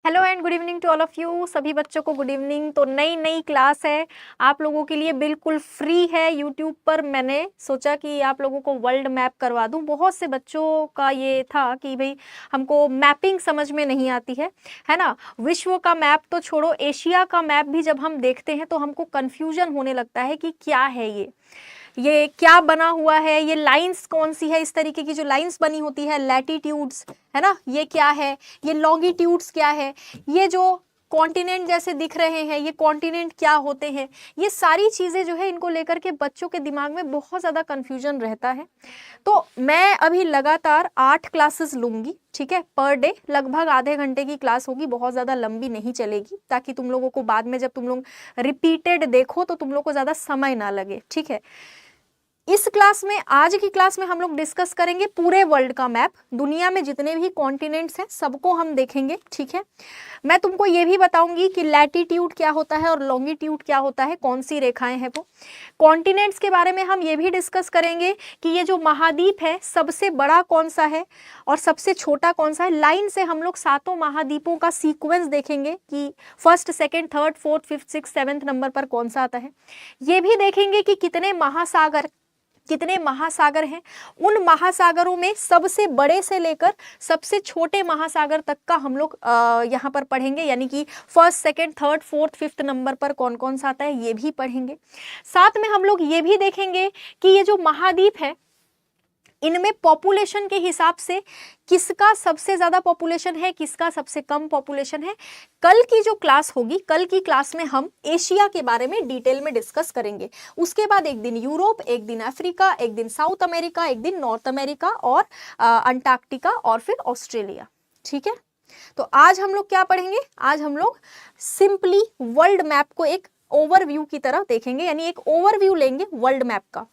Hello and good evening to all of you. सभी बच्चों को गुड इवनिंग। तो नई क्लास है आप लोगों के लिए, बिल्कुल फ्री है। यूट्यूब पर मैंने सोचा कि आप लोगों को वर्ल्ड मैप करवा दूं। बहुत से बच्चों का ये था कि भाई हमको मैपिंग समझ में नहीं आती है ना। विश्व का मैप तो छोड़ो, एशिया का मैप भी जब हम देखते हैं तो हमको कन्फ्यूजन होने लगता है कि क्या है ये क्या बना हुआ है, ये लाइंस कौन सी है। इस तरीके की जो लाइंस बनी होती है, लैटिट्यूड्स, है ना, ये क्या है, ये लॉन्गिट्यूड्स क्या है, ये जो कॉन्टिनेंट जैसे दिख रहे हैं ये कॉन्टिनेंट क्या होते हैं। ये सारी चीजें जो है इनको लेकर के बच्चों के दिमाग में बहुत ज्यादा कंफ्यूजन रहता है। तो मैं अभी लगातार 8 क्लासेस लूंगी, ठीक है, पर डे। लगभग आधे घंटे की क्लास होगी, बहुत ज्यादा लंबी नहीं चलेगी, ताकि तुम लोगों को बाद में जब तुम लोग रिपीटेड देखो तो तुम लोग को ज्यादा समय ना लगे, ठीक है। इस क्लास में, आज की क्लास में हम लोग डिस्कस करेंगे पूरे वर्ल्ड का मैप। दुनिया में जितने भी कॉन्टिनेंट्स हैं सबको हम देखेंगे, ठीक है। मैं तुमको ये भी बताऊंगी कि लैटिट्यूड क्या होता है और लॉन्गिट्यूड क्या होता है, कौन सी रेखाएं हैं वो। कॉन्टिनेंट्स के बारे में हम ये भी डिस्कस करेंगे कि ये जो महाद्वीप है सबसे बड़ा कौन सा है और सबसे छोटा कौन सा है। लाइन से हम लोग 7 महाद्वीपों का सीक्वेंस देखेंगे कि first, second, third, fourth, fifth, six, 7वें नंबर पर कौन सा आता है। ये भी देखेंगे कि कितने महासागर हैं। उन महासागरों में सबसे बड़े से लेकर सबसे छोटे महासागर तक का हम लोग यहाँ पर पढ़ेंगे, यानी कि first, second, third, fourth, fifth number पर कौन कौन सा आता है ये भी पढ़ेंगे। साथ में हम लोग ये भी देखेंगे कि ये जो महाद्वीप है इनमें पॉपुलेशन के हिसाब से किसका सबसे ज्यादा पॉपुलेशन है, किसका सबसे कम पॉपुलेशन है। कल की जो क्लास होगी, कल की क्लास में हम एशिया के बारे में डिटेल में डिस्कस करेंगे। उसके बाद एक दिन यूरोप, एक दिन अफ्रीका, एक दिन साउथ अमेरिका, एक दिन नॉर्थ अमेरिका और अंटार्कटिका और फिर ऑस्ट्रेलिया, ठीक है। तो आज हम लोग क्या पढ़ेंगे, आज हम लोग सिंपली वर्ल्ड मैप को एक ओवरव्यू की तरह देखेंगे, यानी एक ओवरव्यू लेंगे वर्ल्ड मैप का,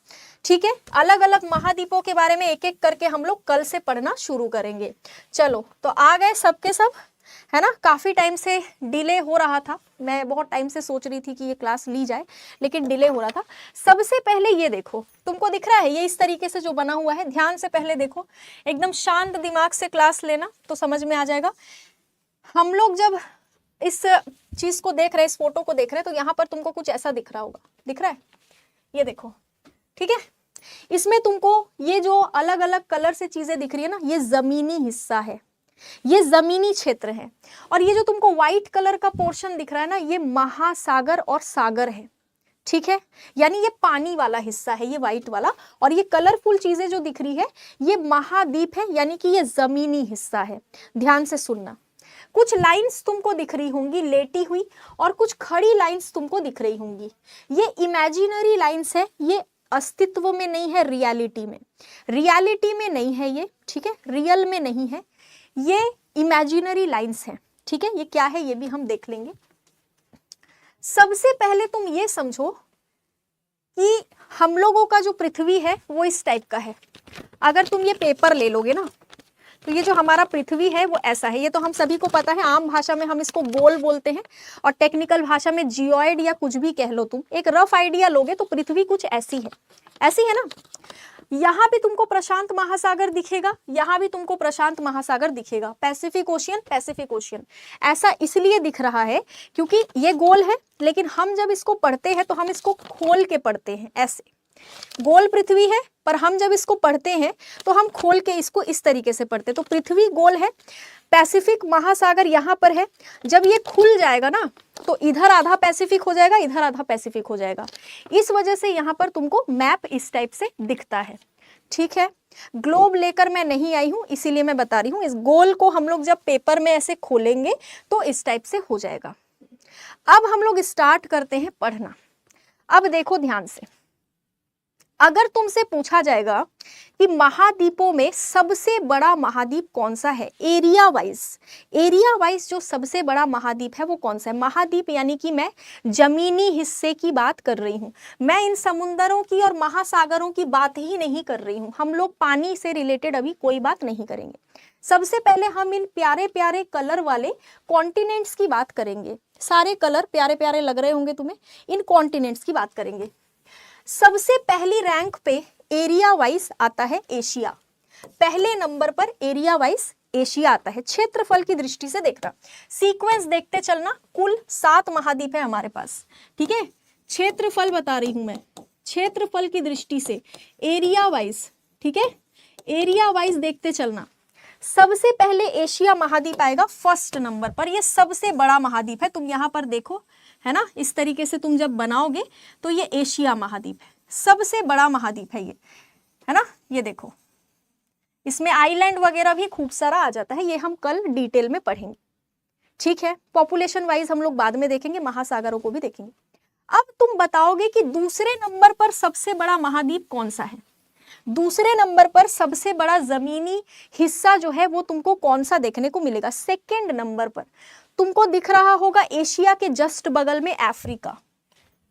ठीक है। अलग अलग महाद्वीपों के बारे में एक एक करके हम लोग कल से पढ़ना शुरू करेंगे। चलो तो आ गए सबके सब, है ना। काफी टाइम से डिले हो रहा था, मैं बहुत टाइम से सोच रही थी कि ये क्लास ली जाए, लेकिन डिले हो रहा था। सबसे पहले ये देखो, तुमको दिख रहा है ये इस तरीके से जो बना हुआ है, ध्यान से पहले देखो, एकदम शांत दिमाग से क्लास लेना तो समझ में आ जाएगा। हम लोग जब इस चीज को देख रहे हैं, इस फोटो को देख रहे हैं, तो यहाँ पर तुमको कुछ ऐसा दिख रहा होगा, दिख रहा है, ये देखो, ठीक है। इसमें तुमको ये जो अलग अलग कलर से चीजें दिख रही है ना, ये जमीनी हिस्सा है, ये जमीनी क्षेत्र है। और ये जो तुमको व्हाइट कलर का पोर्शन दिख रहा है ना, ये महासागर और सागर है, ठीक है। यानी ये पानी वाला हिस्सा है, ये व्हाइट वाला। और ये कलरफुल चीजें जो दिख रही है ये महाद्वीप है, यानी कि ये जमीनी हिस्सा है। ध्यान से सुनना, कुछ लाइंस तुमको दिख रही होंगी लेटी हुई और कुछ खड़ी लाइंस तुमको दिख रही होंगी। ये इमेजिनरी लाइंस है, ये अस्तित्व में नहीं है, रियलिटी में नहीं है ये, ठीक है, रियल में नहीं है, ये इमेजिनरी लाइंस है, ठीक है। ये क्या है ये भी हम देख लेंगे। सबसे पहले तुम ये समझो कि हम लोगों का जो पृथ्वी है वो इस टाइप का है। अगर तुम ये पेपर ले लोगे ना, तो ये जो हमारा पृथ्वी है वो ऐसा है। ये तो हम सभी को पता है, आम भाषा में हम इसको गोल बोलते हैं और टेक्निकल भाषा में जियोइड या कुछ भी कह लो। तुम एक रफ आइडिया लोगे तो पृथ्वी कुछ ऐसी है, ऐसी है ना। यहाँ भी तुमको प्रशांत महासागर दिखेगा, यहाँ भी तुमको प्रशांत महासागर दिखेगा, पैसिफिक ओशियन। ऐसा इसलिए दिख रहा है क्योंकि ये गोल है, लेकिन हम जब इसको पढ़ते हैं तो हम इसको खोल के पढ़ते हैं। ऐसे गोल पृथ्वी है, पर हम जब इसको पढ़ते हैं तो हम खोल के इसको इस तरीके से पढ़ते हैं। तो पृथ्वी गोल है, पैसिफिक महासागर यहाँ पर है। जब ये खुल जाएगा ना तो इधर आधा पैसिफिक हो जाएगा, इधर आधा पैसिफिक हो जाएगा। इस वजह से यहाँ पर तुमको मैप इस टाइप से दिखता है, ठीक है। ग्लोब लेकर मैं नहीं आई हूं, इसीलिए मैं बता रही हूं। इस गोल को हम लोग जब पेपर में ऐसे खोलेंगे तो इस टाइप से हो जाएगा। अब हम लोग स्टार्ट करते हैं पढ़ना। अब देखो ध्यान से, अगर तुमसे पूछा जाएगा कि महाद्वीपों में सबसे बड़ा महाद्वीप कौन सा है, एरिया वाइज जो सबसे बड़ा महाद्वीप है वो कौन सा है। महाद्वीप यानी कि मैं जमीनी हिस्से की बात कर रही हूँ, मैं इन समुंदरों की और महासागरों की बात ही नहीं कर रही हूँ। हम लोग पानी से रिलेटेड अभी कोई बात नहीं करेंगे। सबसे पहले हम इन प्यारे प्यारे कलर वाले कॉन्टिनेंट्स की बात करेंगे। सारे कलर प्यारे प्यारे लग रहे होंगे तुम्हें, इन कॉन्टिनेंट्स की बात करेंगे। सबसे पहली रैंक पे एरिया वाइज आता है एशिया, पहले नंबर पर एरिया वाइज एशिया आता है। क्षेत्रफल की दृष्टि से देखना, सीक्वेंस देखते चलना। कुल 7 महाद्वीप है हमारे पास, ठीक है। क्षेत्रफल बता रही हूं मैं, क्षेत्रफल की दृष्टि से एरिया वाइज, ठीक है, एरिया वाइज देखते चलना। सबसे पहले एशिया महाद्वीप आएगा फर्स्ट नंबर पर, ये सबसे बड़ा महाद्वीप है। तुम यहाँ पर देखो, है ना, इस तरीके से तुम जब बनाओगे तो ये एशिया महाद्वीप है, सबसे बड़ा महाद्वीप है ये, है ना। ये देखो, इसमें आइलैंड वगैरह भी खूब सारा आ जाता है, ये हम कल डिटेल में पढ़ेंगे, ठीक है। पॉपुलेशन वाइज हम लोग बाद में देखेंगे, महासागरों को भी देखेंगे। अब तुम बताओगे कि दूसरे नंबर पर सबसे बड़ा महाद्वीप कौन सा है। दूसरे नंबर पर सबसे बड़ा जमीनी हिस्सा जो है वो तुमको कौन सा देखने को मिलेगा। सेकंड नंबर पर तुमको दिख रहा होगा एशिया के जस्ट बगल में अफ्रीका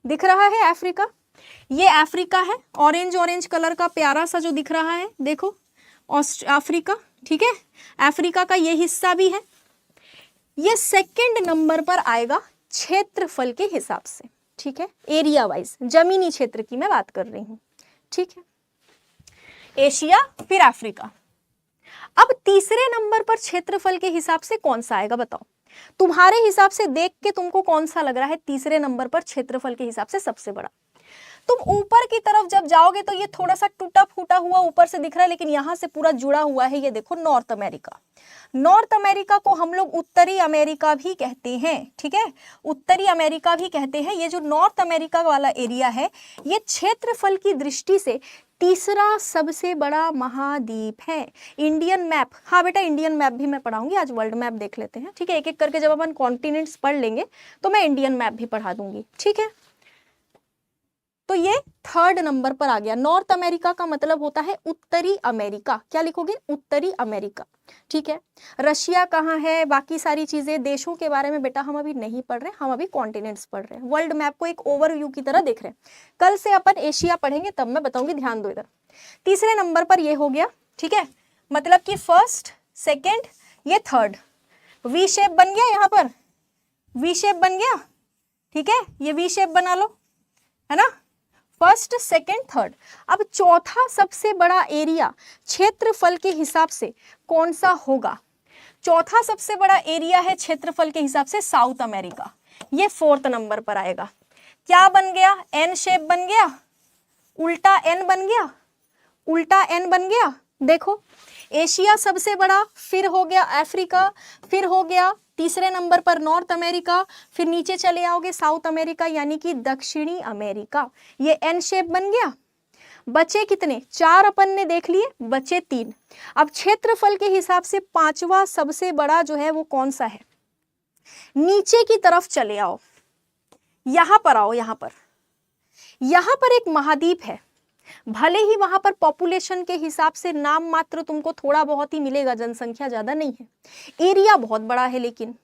दिख रहा है। अफ्रीका, ये अफ्रीका है, ऑरेंज ऑरेंज कलर का प्यारा सा जो दिख रहा है, देखो अफ्रीका, ठीक है। अफ्रीका का ये हिस्सा भी है। ये सेकंड नंबर पर आएगा क्षेत्रफल के हिसाब से, ठीक है, एरिया वाइज, जमीनी क्षेत्र की मैं बात कर रही हूं, ठीक है। एशिया फिर अफ्रीका। अब तीसरे नंबर पर क्षेत्रफल के हिसाब से कौन सा आएगा बताओ। तुम्हारे हिसाब से देख के तुमको कौन सा लग रहा है तीसरे नंबर पर क्षेत्रफल के हिसाब से सबसे बड़ा। तुम ऊपर की तरफ जब जाओगे तो ये थोड़ा सा टूटा फूटा हुआ ऊपर से दिख रहा है, लेकिन यहां से पूरा जुड़ा हुआ है। ये देखो नॉर्थ अमेरिका, नॉर्थ अमेरिका को हम लोग उत्तरी अमेरिका भी कहते हैं, ठीक है, उत्तरी अमेरिका भी कहते हैं। ये जो नॉर्थ अमेरिका वाला एरिया है, ये क्षेत्रफल की दृष्टि से तीसरा सबसे बड़ा महाद्वीप है। इंडियन मैप, हाँ बेटा इंडियन मैप भी मैं पढ़ाऊंगी, आज वर्ल्ड मैप देख लेते हैं, ठीक है। एक एक करके जब अपन कॉन्टिनेंट्स पढ़ लेंगे तो मैं इंडियन मैप भी पढ़ा दूंगी, ठीक है। तो ये थर्ड नंबर पर आ गया। नॉर्थ अमेरिका का मतलब होता है उत्तरी अमेरिका, क्या लिखोगे, उत्तरी अमेरिका, ठीक है। रशिया कहाँ है, बाकी सारी चीजें, देशों के बारे में बेटा हम अभी नहीं पढ़ रहे, हम अभी कॉन्टिनेंट्स पढ़ रहे हैं, वर्ल्ड मैप को एक ओवरव्यू की तरह देख रहे हैं। कल से अपन एशिया पढ़ेंगे तब मैं बताऊंगी, ध्यान दो इधर। तीसरे नंबर पर ये हो गया, ठीक है, मतलब कि फर्स्ट सेकेंड ये थर्ड। वी शेप बन गया, यहाँ पर वी शेप बन गया, ठीक है, ये वी शेप बना लो, है ना, फर्स्ट सेकेंड थर्ड। अब चौथा सबसे बड़ा एरिया क्षेत्रफल के हिसाब से कौन सा होगा। चौथा सबसे बड़ा एरिया है क्षेत्रफल के हिसाब से साउथ अमेरिका, ये फोर्थ नंबर पर आएगा। क्या बन गया, एन शेप बन गया, उल्टा एन बन गया, उल्टा एन बन गया। देखो एशिया सबसे बड़ा, फिर हो गया अफ्रीका, फिर हो गया तीसरे नंबर पर नॉर्थ अमेरिका, फिर नीचे चले आओगे साउथ अमेरिका यानी कि दक्षिणी अमेरिका। ये एन शेप बन गया। बचे कितने, 4 अपन ने देख लिए, बचे 3। अब क्षेत्रफल के हिसाब से पांचवा सबसे बड़ा जो है वो कौन सा है। नीचे की तरफ चले आओ, यहां पर आओ, यहां पर एक महाद्वीप है। भले ही वहां पर पॉपुलेशन के हिसाब से नाम मात्र तुमको थोड़ा बहुत ही मिलेगा, जनसंख्या ज्यादा नहीं है, एरिया बहुत बड़ा है, लेकिन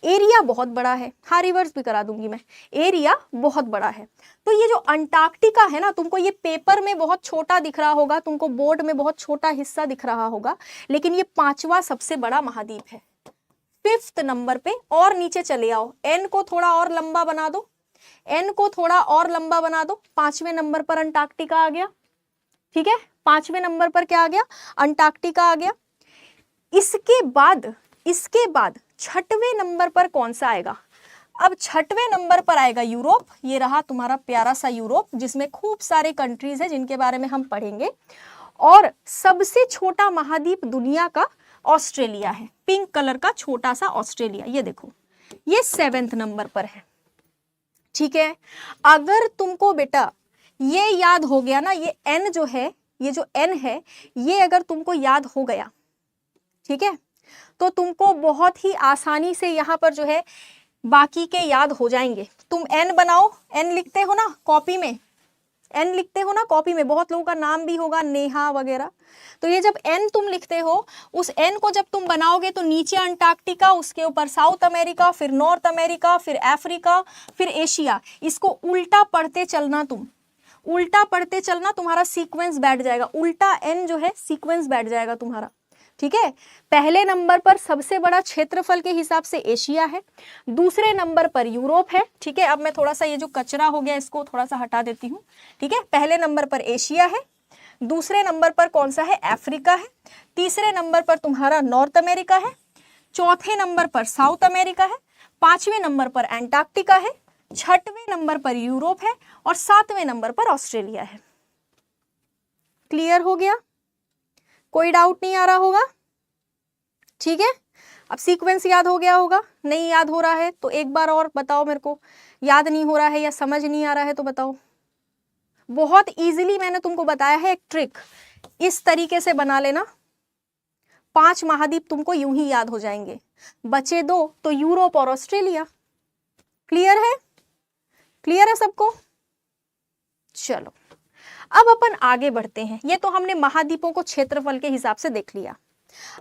एरिया बहुत बड़ा है। हाँ रिवर्स भी करा दूंगी मैं, एरिया बहुत बड़ा है। तो ये जो अंटार्कटिका है ना, तुमको ये पेपर में बहुत छोटा दिख रहा होगा, तुमको बोर्ड में बहुत छोटा हिस्सा दिख रहा होगा, लेकिन ये पांचवा सबसे बड़ा महाद्वीप है, फिफ्थ नंबर पे। और नीचे चले आओ, एन को थोड़ा और लंबा बना दो, एन को थोड़ा और लंबा बना दो। 5वें नंबर पर अंटार्कटिका आ गया, ठीक है, 5वें नंबर पर क्या आ गया, अंटार्कटिका आ गया। इसके बाद 6वें नंबर पर कौन सा आएगा। अब 6वें नंबर पर आएगा यूरोप। ये रहा तुम्हारा प्यारा सा यूरोप, जिसमें खूब सारे कंट्रीज है जिनके बारे में हम पढ़ेंगे। और सबसे छोटा महाद्वीप दुनिया का ऑस्ट्रेलिया है, पिंक कलर का छोटा सा ऑस्ट्रेलिया, ये देखो, ये 7वें नंबर पर है, ठीक है। अगर तुमको बेटा ये याद हो गया ना, ये एन जो है, ये जो एन है, ये अगर तुमको याद हो गया, ठीक है, तो तुमको बहुत ही आसानी से यहाँ पर जो है बाकी के याद हो जाएंगे। तुम एन बनाओ, एन लिखते हो ना कॉपी में, एन लिखते हो ना कॉपी में, बहुत लोगों का नाम भी होगा नेहा वगैरह। तो ये जब एन तुम लिखते हो, उस एन को जब तुम बनाओगे तो नीचे अंटार्कटिका, उसके ऊपर साउथ अमेरिका, फिर नॉर्थ अमेरिका, फिर अफ्रीका, फिर एशिया। इसको उल्टा पढ़ते चलना, तुम उल्टा पढ़ते चलना, तुम्हारा सीक्वेंस बैठ जाएगा। उल्टा एन जो है सीक्वेंस बैठ जाएगा तुम्हारा, ठीक है। पहले नंबर पर सबसे बड़ा क्षेत्रफल के हिसाब से एशिया है, दूसरे नंबर पर यूरोप है, ठीक है। अब मैं थोड़ा सा ये जो कचरा हो गया इसको थोड़ा सा हटा देती हूँ, ठीक है। पहले नंबर पर एशिया है, दूसरे नंबर पर कौन सा है? अफ्रीका है। तीसरे नंबर पर तुम्हारा नॉर्थ अमेरिका है। चौथे नंबर पर साउथ अमेरिका है। पांचवें नंबर पर एंटार्क्टिका है। छठवें नंबर पर यूरोप है और सातवें नंबर पर ऑस्ट्रेलिया है। क्लियर हो गया? कोई डाउट नहीं आ रहा होगा? ठीक है, अब सीक्वेंस याद हो गया होगा। नहीं याद हो रहा है तो एक बार और बताओ मेरे को, याद नहीं हो रहा है या समझ नहीं आ रहा है तो बताओ। बहुत इजीली मैंने तुमको बताया है एक ट्रिक, इस तरीके से बना लेना, 5 महाद्वीप तुमको यूं ही याद हो जाएंगे, बचे 2 तो यूरोप और ऑस्ट्रेलिया। क्लियर है? क्लियर है सबको? चलो अब अपन आगे बढ़ते हैं। ये तो हमने महाद्वीपों को क्षेत्रफल के हिसाब से देख लिया।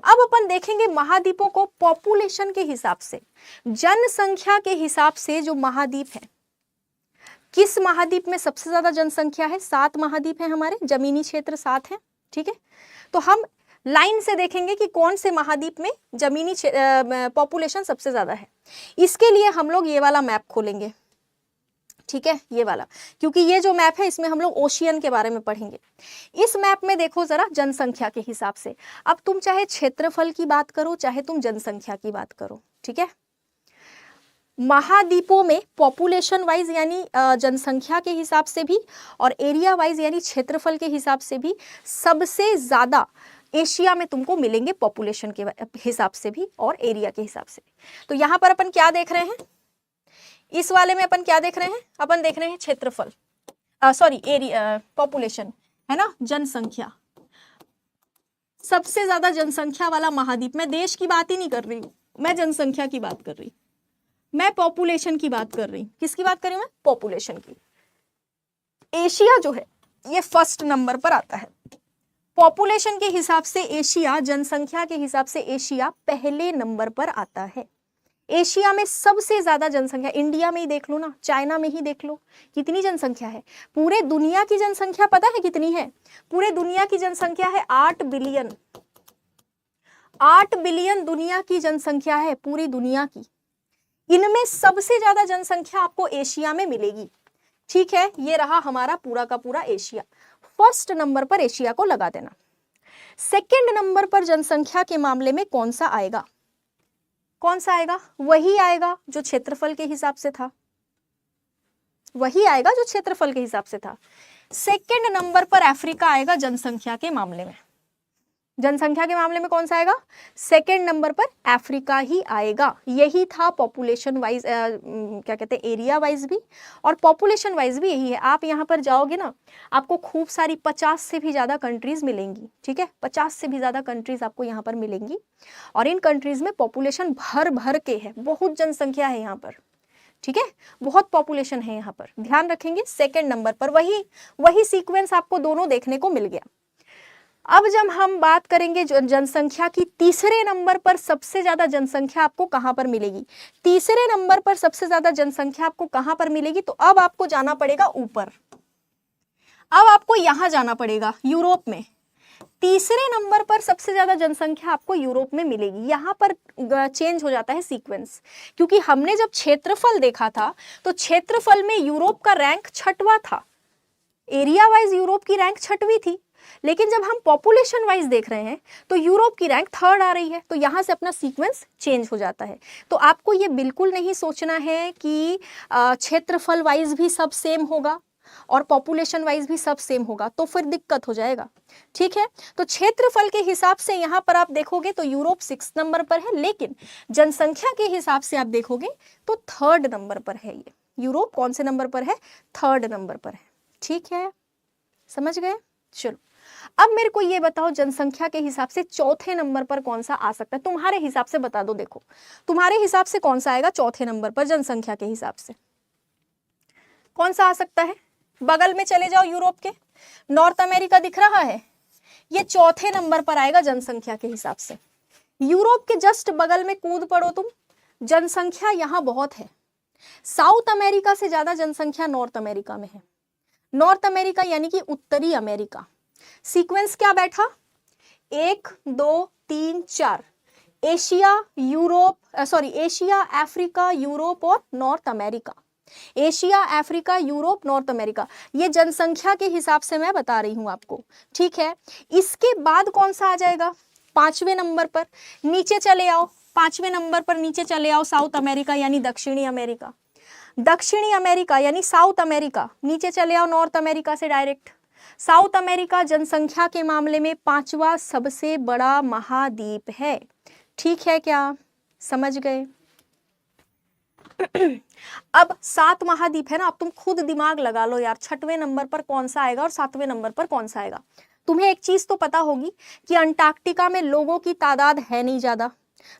अब अपन देखेंगे महाद्वीपों को पॉपुलेशन के हिसाब से, जनसंख्या के हिसाब से। जो महाद्वीप है, किस महाद्वीप में सबसे ज्यादा जनसंख्या है? 7 महाद्वीप है हमारे, जमीनी क्षेत्र 7 है। ठीक है, तो हम लाइन से देखेंगे कि कौन से महाद्वीप में जमीनी पॉपुलेशन सबसे ज्यादा है। इसके लिए हम लोग ये वाला मैप खोलेंगे। ठीक है, ये वाला, क्योंकि ये जो मैप है इसमें हम लोग ओशियन के बारे में पढ़ेंगे। इस मैप में देखो जरा जनसंख्या के हिसाब से। अब तुम चाहे क्षेत्रफल की बात करो चाहे तुम जनसंख्या की बात करो, ठीक है, महाद्वीपों में पॉपुलेशन वाइज यानी जनसंख्या के हिसाब से भी और एरिया वाइज यानी क्षेत्रफल के हिसाब से भी सबसे ज्यादा एशिया में तुमको मिलेंगे, पॉपुलेशन के हिसाब से भी और एरिया के हिसाब से भी। तो यहाँ पर अपन क्या देख रहे हैं? इस वाले में अपन क्या देख रहे हैं? अपन देख रहे हैं क्षेत्रफल, सॉरी एरिया, पॉपुलेशन है ना, जनसंख्या। सबसे ज्यादा जनसंख्या वाला महाद्वीप, मैं देश की बात ही नहीं कर रही हूँ, मैं जनसंख्या की बात कर रही, मैं पॉपुलेशन की बात कर रही। किसकी बात कर रही हूँ मैं? पॉपुलेशन की। एशिया जो है ये फर्स्ट नंबर पर आता है पॉपुलेशन के हिसाब से। एशिया, जनसंख्या के हिसाब से एशिया पहले नंबर पर आता है। एशिया में सबसे ज्यादा जनसंख्या, इंडिया में ही देख लो ना, चाइना में ही देख लो, कितनी जनसंख्या है। पूरे दुनिया की जनसंख्या पता है कितनी है? पूरे दुनिया की जनसंख्या है 8 बिलियन। 8 बिलियन दुनिया की जनसंख्या है, पूरी दुनिया की। इनमें सबसे ज्यादा जनसंख्या आपको एशिया में मिलेगी। ठीक है, ये रहा हमारा पूरा का पूरा एशिया। फर्स्ट नंबर पर एशिया को लगा देना। सेकंड नंबर पर जनसंख्या के मामले में कौन सा आएगा? कौन सा आएगा? वही आएगा जो क्षेत्रफल के हिसाब से था, वही आएगा जो क्षेत्रफल के हिसाब से था। सेकंड नंबर पर अफ्रीका आएगा जनसंख्या के मामले में। जनसंख्या के मामले में कौन सा आएगा? सेकंड नंबर पर अफ्रीका ही आएगा। यही था पॉपुलेशन वाइज, क्या कहते हैं, एरिया वाइज भी और पॉपुलेशन वाइज भी यही है। आप यहाँ पर जाओगे ना, आपको खूब सारी 50 से भी ज़्यादा कंट्रीज मिलेंगी। ठीक है, 50 से भी ज़्यादा कंट्रीज आपको यहाँ पर मिलेंगी और इन कंट्रीज में पॉपुलेशन भर भर के है, बहुत जनसंख्या है यहाँ पर। ठीक है, बहुत पॉपुलेशन है यहाँ पर, ध्यान रखेंगे। सेकेंड नंबर पर वही सीक्वेंस आपको दोनों देखने को मिल गया। अब जब हम बात करेंगे जनसंख्या की, तीसरे नंबर पर सबसे ज्यादा जनसंख्या आपको कहां पर मिलेगी? तीसरे नंबर पर सबसे ज्यादा जनसंख्या आपको कहां पर मिलेगी? तो अब आपको जाना पड़ेगा ऊपर, अब आपको यहां जाना पड़ेगा, यूरोप में। तीसरे नंबर पर सबसे ज्यादा जनसंख्या आपको यूरोप में मिलेगी। यहां पर चेंज हो जाता है सीक्वेंस, क्योंकि हमने जब क्षेत्रफल देखा था तो क्षेत्रफल में यूरोप का रैंक 6वां था, एरिया वाइज यूरोप की रैंक 6वीं थी। लेकिन जब हम पॉपुलेशन वाइज देख रहे हैं तो यूरोप की रैंक 3rd आ रही है, तो यहां से अपना सीक्वेंस चेंज हो जाता है। तो आपको ये बिल्कुल नहीं सोचना है कि क्षेत्रफल वाइज भी सब सेम होगा और पॉपुलेशन वाइज भी सब सेम होगा, तो फिर दिक्कत हो जाएगा। ठीक है, तो क्षेत्रफल के हिसाब से यहाँ पर आप देखोगे तो यूरोप 6 नंबर पर है, लेकिन जनसंख्या के हिसाब से आप देखोगे तो 3rd नंबर पर है। ये यूरोप कौन से नंबर पर है? 3rd नंबर पर है। ठीक है, समझ गए? चलो अब मेरे को ये बताओ, जनसंख्या के हिसाब से चौथे नंबर पर कौन सा आ सकता है? तुम्हारे हिसाब से बता दो। देखो तुम्हारे हिसाब से कौन सा आएगा चौथे नंबर पर? जनसंख्या के हिसाब से कौन सा आ सकता है? बगल में चले जाओ, यूरोप के, नॉर्थ अमेरिका दिख रहा है, ये चौथे नंबर पर आएगा जनसंख्या के हिसाब से। यूरोप के जस्ट बगल में कूद पड़ो तुम, जनसंख्या यहाँ बहुत है। साउथ अमेरिका से ज्यादा जनसंख्या नॉर्थ अमेरिका में है। नॉर्थ अमेरिका यानी कि उत्तरी अमेरिका। सीक्वेंस क्या बैठा? 1 2 3 4, Asia, Europe, Asia, Africa, Europe और North America. Asia, Africa, Europe, North America, ये जनसंख्या के हिसाब से मैं बता रही हूं आपको, ठीक है। इसके बाद कौन सा आ जाएगा? 5वें नंबर पर नीचे चले आओ, 5वें नंबर पर नीचे चले आओ, साउथ अमेरिका यानी दक्षिणी अमेरिका, दक्षिणी अमेरिका यानी साउथ अमेरिका, नीचे चले आओ नॉर्थ अमेरिका से डायरेक्ट। साउथ अमेरिका जनसंख्या के मामले में 5वां सबसे बड़ा महाद्वीप है, ठीक है क्या? समझ गए? अब 7 महाद्वीप है ना, अब तुम खुद दिमाग लगा लो यार, 6वें नंबर पर कौन सा आएगा और 7वें नंबर पर कौन सा आएगा। तुम्हें एक चीज तो पता होगी कि अंटार्कटिका में लोगों की तादाद है नहीं ज्यादा,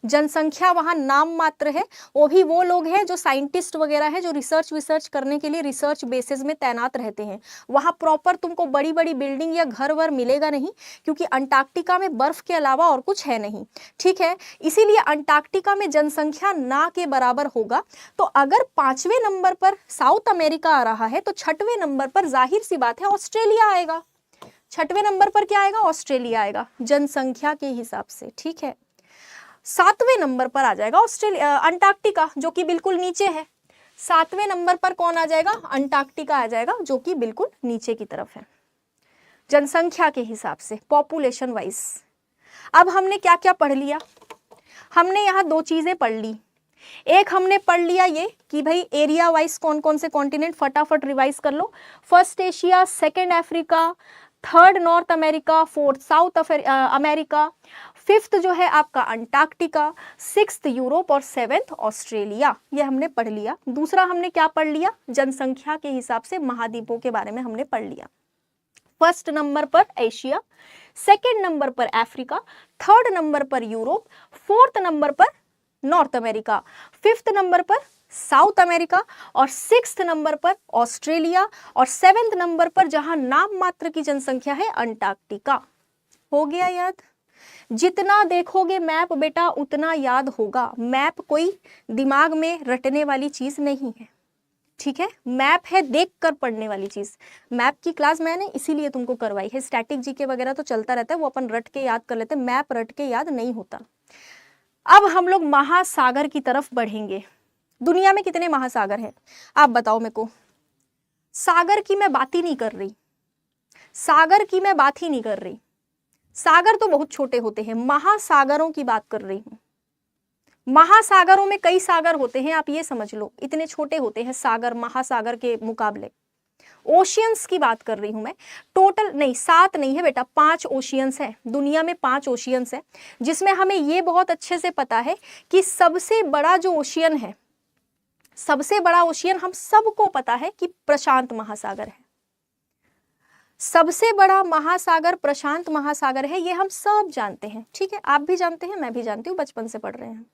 जनसंख्या वहां नाम मात्र है, वो भी वो लोग हैं जो साइंटिस्ट वगैरह है, जो रिसर्च करने के लिए रिसर्च बेसिस में तैनात रहते हैं। वहां प्रॉपर तुमको बड़ी बड़ी बिल्डिंग या घर वर मिलेगा नहीं, क्योंकि अंटार्कटिका में बर्फ के अलावा और कुछ है नहीं, ठीक है। इसीलिए अंटार्कटिका में जनसंख्या ना के बराबर होगा। तो अगर 5वें नंबर पर साउथ अमेरिका आ रहा है, तो 6वें नंबर पर जाहिर सी बात है ऑस्ट्रेलिया आएगा। 6वें नंबर पर क्या आएगा? ऑस्ट्रेलिया आएगा जनसंख्या के हिसाब से, ठीक है। 7वें नंबर पर आ जाएगा ऑस्ट्रेलिया, अंटार्कटिका, जो कि बिल्कुल नीचे है। 7वें नंबर पर कौन आ जाएगा? अंटार्कटिका आ जाएगा, जो कि बिल्कुल नीचे की तरफ है जनसंख्या के हिसाब से, पॉपुलेशन वाइज। अब हमने क्या क्या पढ़ लिया? हमने यहाँ 2 चीजें पढ़ ली। एक हमने पढ़ लिया ये कि भाई एरिया वाइज कौन कौन से कॉन्टिनेंट, फटाफट रिवाइज कर लो। First Asia, second Africa, third North America, fourth South America, fifth जो है आपका अंटार्कटिका, सिक्स्थ यूरोप और 7th ऑस्ट्रेलिया, ये हमने पढ़ लिया। दूसरा हमने क्या पढ़ लिया? जनसंख्या के हिसाब से महाद्वीपों के बारे में हमने पढ़ लिया। फर्स्ट नंबर पर एशिया, सेकेंड नंबर पर अफ्रीका, थर्ड नंबर पर यूरोप, फोर्थ नंबर पर नॉर्थ अमेरिका, फिफ्थ नंबर पर साउथ अमेरिका और 6th नंबर पर ऑस्ट्रेलिया और 7th नंबर पर जहां नाम मात्र की जनसंख्या है अंटार्कटिका। हो गया याद? जितना देखोगे मैप बेटा उतना याद होगा। मैप कोई दिमाग में रटने वाली चीज नहीं है, ठीक है। मैप है देख कर पढ़ने वाली चीज। मैप की क्लास मैंने इसीलिए तुमको करवाई है। स्टैटिक जीके वगैरह तो चलता रहता है, वो अपन रट के याद कर लेते हैं, मैप रट के याद नहीं होता। अब हम लोग महासागर की तरफ बढ़ेंगे। दुनिया में कितने महासागर हैं आप बताओ मेरे को? सागर की मैं बात ही नहीं कर रही, सागर की मैं बात ही नहीं कर रही। सागर तो बहुत छोटे होते हैं, महासागरों की बात कर रही हूं। महासागरों में कई सागर होते हैं, आप ये समझ लो, इतने छोटे होते हैं सागर महासागर के मुकाबले। ओशियंस की बात कर रही हूं मैं। टोटल नहीं, 7 नहीं है बेटा, 5 ओशियंस है दुनिया में, 5 ओशियंस है, जिसमें हमें ये बहुत अच्छे से पता है कि सबसे बड़ा जो ओशियन है, सबसे बड़ा ओशियन हम सबको पता है कि प्रशांत महासागर है। सबसे बड़ा महासागर प्रशांत महासागर है, ये हम सब जानते हैं, ठीक है। आप भी जानते हैं, मैं भी जानती हूँ, बचपन से पढ़ रहे हैं।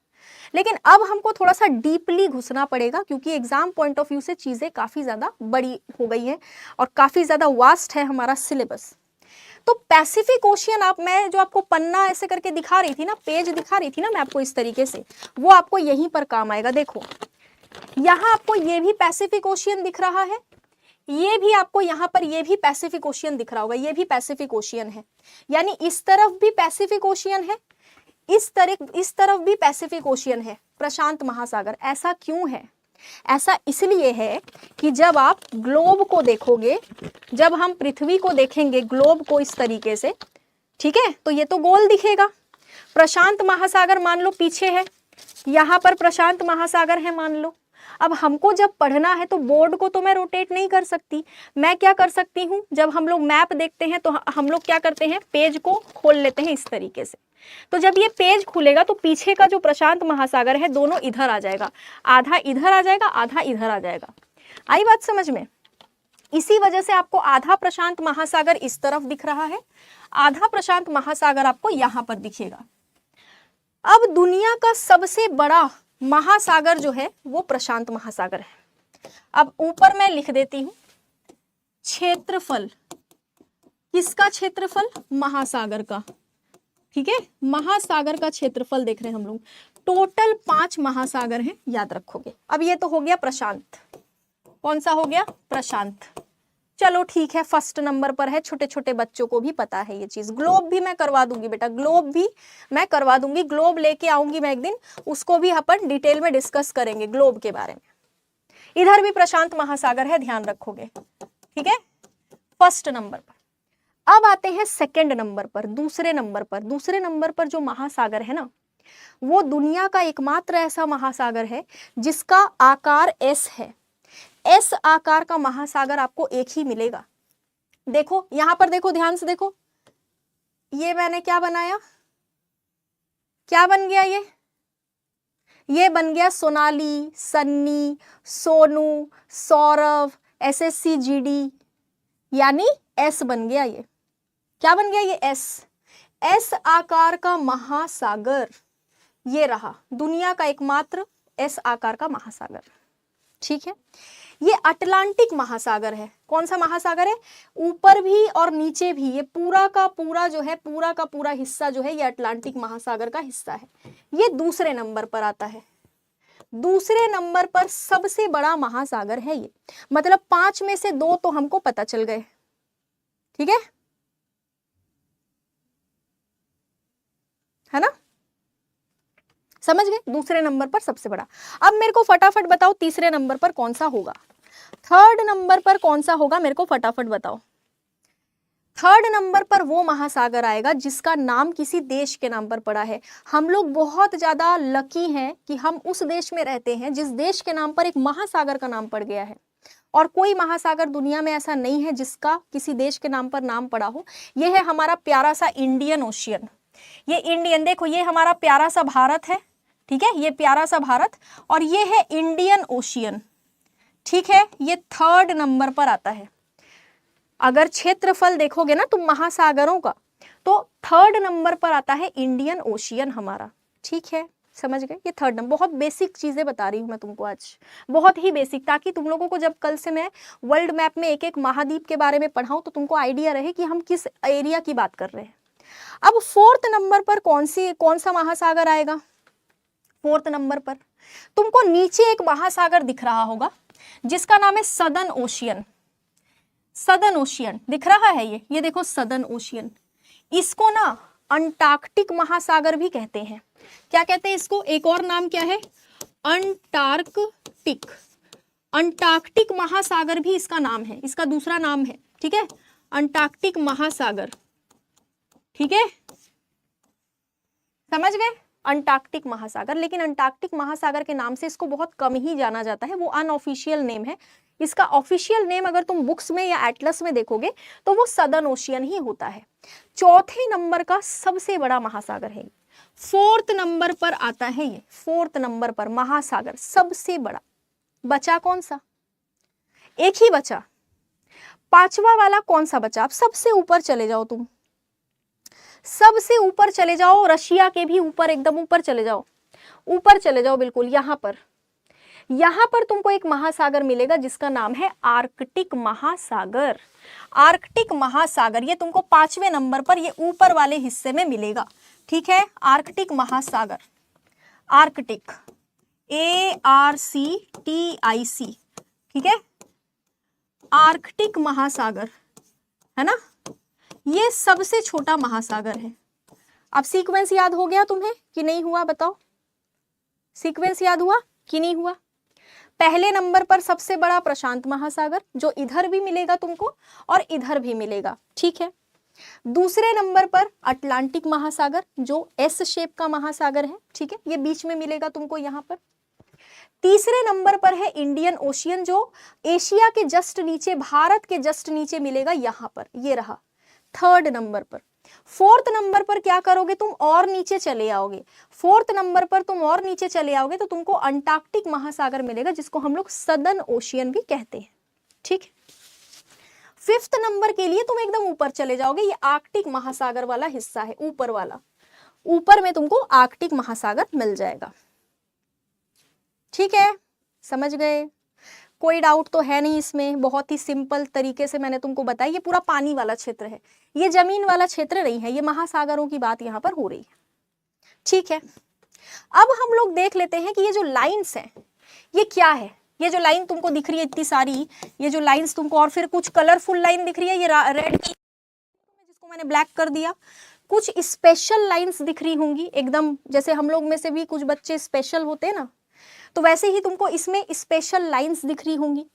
लेकिन अब हमको थोड़ा सा डीपली घुसना पड़ेगा, क्योंकि एग्जाम पॉइंट ऑफ व्यू से चीजें काफी ज्यादा बड़ी हो गई हैं और काफी ज्यादा वास्ट है हमारा सिलेबस। तो पैसिफिक ओशियन, आप मैं जो आपको पन्ना ऐसे करके दिखा रही थी ना, पेज दिखा रही थी ना मैं आपको इस तरीके से, वो आपको यहीं पर काम आएगा। देखो यहाँ आपको ये भी पैसिफिक ओशियन दिख रहा है, ये भी आपको यहाँ पर ये भी पैसिफिक ओशियन दिख रहा होगा, ये भी पैसिफिक ओशियन है। यानी इस तरफ भी पैसिफिक ओशियन है, इस तरफ भी पैसिफिक ओशियन है, प्रशांत महासागर। ऐसा क्यों है? ऐसा इसलिए है कि जब आप ग्लोब को देखोगे, जब हम पृथ्वी को देखेंगे ग्लोब को इस तरीके से, ठीक है, तो ये तो गोल दिखेगा। प्रशांत महासागर मान लो पीछे है, यहाँ पर प्रशांत महासागर है मान लो। अब हमको जब पढ़ना है तो बोर्ड को तो मैं रोटेट नहीं कर सकती। मैं क्या कर सकती हूँ, जब हम लोग मैप देखते हैं तो हम लोग क्या करते हैं, पेज को खोल लेते हैं इस तरीके से। तो जब ये पेज खुलेगा तो पीछे का जो प्रशांत महासागर है दोनों इधर आ जाएगा, आधा इधर आ जाएगा, आधा इधर आ जाएगा। आई बात समझ में? इसी वजह से आपको आधा प्रशांत महासागर इस तरफ दिख रहा है, आधा प्रशांत महासागर आपको यहाँ पर दिखेगा। अब दुनिया का सबसे बड़ा महासागर जो है वो प्रशांत महासागर है। अब ऊपर मैं लिख देती हूं क्षेत्रफल, किसका क्षेत्रफल? महासागर का, ठीक है। महासागर का क्षेत्रफल देख रहे हैं हम लोग। टोटल 5 महासागर हैं, याद रखोगे। अब ये तो हो गया प्रशांत, कौन सा हो गया? प्रशांत। चलो ठीक है, फर्स्ट नंबर पर है, छोटे छोटे बच्चों को भी पता है ये चीज। ग्लोब भी मैं करवा दूंगी बेटा, ग्लोब भी मैं करवा दूंगी, ग्लोब लेके आऊंगी मैं एक दिन, उसको भी अपन डिटेल में डिस्कस करेंगे ग्लोब के बारे में। इधर भी प्रशांत महासागर है, ध्यान रखोगे, ठीक है, फर्स्ट नंबर पर। अब आते हैं सेकंड नंबर पर, दूसरे नंबर पर। दूसरे नंबर पर जो महासागर है ना, वो दुनिया का एकमात्र ऐसा महासागर है जिसका आकार एस है। एस आकार का महासागर आपको एक ही मिलेगा। देखो यहां पर, देखो ध्यान से देखो, ये मैंने क्या बनाया, क्या बन गया ये बन गया सोनाली, सन्नी, सोनू, सौरभ, एसएससी, जीडी, यानी एस बन गया। ये क्या बन गया, ये एस। एस आकार का महासागर ये रहा, दुनिया का एकमात्र एस आकार का महासागर, ठीक है। ये अटलांटिक महासागर है। कौन सा महासागर है, ऊपर भी और नीचे भी, ये पूरा का पूरा जो है, पूरा का पूरा हिस्सा जो है, ये अटलांटिक महासागर का हिस्सा है। ये दूसरे नंबर पर आता है। दूसरे नंबर पर सबसे बड़ा महासागर है ये, मतलब 5 में से 2 तो हमको पता चल गए, ठीक है ना, समझ गए, दूसरे नंबर पर सबसे बड़ा। अब मेरे को फटाफट बताओ तीसरे नंबर पर कौन सा होगा, थर्ड नंबर पर कौन सा होगा, मेरे को फटाफट बताओ। थर्ड नंबर पर वो महासागर आएगा जिसका नाम किसी देश के नाम पर पड़ा है। हम लोग बहुत ज्यादा लकी हैं कि हम उस देश में रहते हैं जिस देश के नाम पर एक महासागर का नाम पड़ गया है, और कोई महासागर दुनिया में ऐसा नहीं है जिसका किसी देश के नाम पर नाम पड़ा हो। यह है हमारा प्यारा सा इंडियन ओशियन। ये इंडियन, देखो ये हमारा प्यारा सा भारत है, ठीक है, ये प्यारा सा भारत, और ये है इंडियन ओशियन, ठीक है। ये थर्ड नंबर पर आता है। अगर क्षेत्रफल देखोगे ना तुम महासागरों का, तो थर्ड नंबर पर आता है इंडियन ओशियन हमारा, ठीक है, समझ गए। ये थर्ड नंबर, बहुत बेसिक चीजें बता रही हूं मैं तुमको आज, बहुत ही बेसिक, ताकि तुम लोगों को जब कल से मैं वर्ल्ड मैप में एक एक महाद्वीप के बारे में पढ़ाऊं तो तुमको आइडिया रहे कि हम किस एरिया की बात कर रहे हैं। अब फोर्थ नंबर पर कौन सा महासागर आएगा, फोर्थ नंबर पर तुमको नीचे एक महासागर दिख रहा होगा जिसका नाम है सदर्न ओशियन। सदर्न ओशियन दिख रहा है, ये देखो सदर्न ओशियन। इसको ना अंटार्कटिक महासागर भी कहते हैं। क्या कहते हैं इसको, एक और नाम क्या है, अंटार्कटिक। अंटार्कटिक महासागर भी इसका नाम है, इसका दूसरा नाम है, ठीक है, अंटार्कटिक महासागर, ठीक है, समझ गए, अंटार्कटिक महासागर। लेकिन अंटार्कटिक महासागर के नाम से इसको बहुत कम ही जाना जाता है, वो अनऑफिशियल नेम है। इसका ऑफिशियल नेम अगर तुम बुक्स में या एटलस में देखोगे तो वो सदर्न ओशियन ही होता है। चौथे नंबर का सबसे बड़ा महासागर है, फोर्थ नंबर पर आता है ये, फोर्थ नंबर पर महासागर सबसे बड़ा। बचा कौन सा, एक ही बचा, पांचवा वाला कौन सा बचा। आप सबसे ऊपर चले जाओ, तुम सबसे ऊपर चले जाओ, रशिया के भी ऊपर, एकदम ऊपर चले जाओ, ऊपर चले जाओ बिल्कुल, यहां पर तुमको एक महासागर मिलेगा जिसका नाम है आर्कटिक महासागर। आर्कटिक महासागर ये तुमको 5वें नंबर पर, ये ऊपर वाले हिस्से में मिलेगा, ठीक है, आर्कटिक महासागर, आर्कटिक, ARCTIC, ठीक है, आर्कटिक महासागर है ना, ये सबसे छोटा महासागर है। अब सीक्वेंस याद हो गया तुम्हें कि नहीं हुआ, बताओ, सीक्वेंस याद हुआ कि नहीं हुआ। पहले नंबर पर सबसे बड़ा प्रशांत महासागर, जो इधर भी मिलेगा तुमको और इधर भी मिलेगा, ठीक है। दूसरे नंबर पर अटलांटिक महासागर, जो एस शेप का महासागर है, ठीक है, ये बीच में मिलेगा तुमको यहां पर। तीसरे नंबर पर है इंडियन ओशियन, जो एशिया के जस्ट नीचे, भारत के जस्ट नीचे मिलेगा यहां पर, ये रहा थर्ड नंबर पर। फोर्थ नंबर पर क्या करोगे तुम, और नीचे चले आओगे, फोर्थ नंबर पर तुम और नीचे चले आओगे तो तुमको अंटार्कटिक महासागर मिलेगा, जिसको हम लोग सदर्न ओशियन भी कहते हैं, ठीक है। फिफ्थ नंबर के लिए तुम एकदम ऊपर चले जाओगे, ये आर्कटिक महासागर वाला हिस्सा है, ऊपर वाला, ऊपर में तुमको आर्कटिक महासागर मिल जाएगा, ठीक है, समझ गए। कोई डाउट तो है नहीं इसमें, बहुत ही सिंपल तरीके से मैंने तुमको बताया। ये पूरा पानी वाला क्षेत्र है, ये जमीन वाला क्षेत्र नहीं है, ये महासागरों की बात यहाँ पर हो रही है, ठीक है। अब हम लोग देख लेते हैं कि ये जो लाइंस हैं ये क्या है। ये जो लाइन तुमको दिख रही है इतनी सारी, ये जो लाइंस तुमको, और फिर कुछ कलरफुल लाइन दिख रही है, ये रेड जिसको मैंने ब्लैक कर दिया, कुछ स्पेशल लाइंस दिख रही होंगी एकदम, जैसे हम लोग में से भी कुछ बच्चे स्पेशल होते हैं ना, तो वैसे ही तुमको इसमें स्पेशल लाइंस दिख रही होंगी।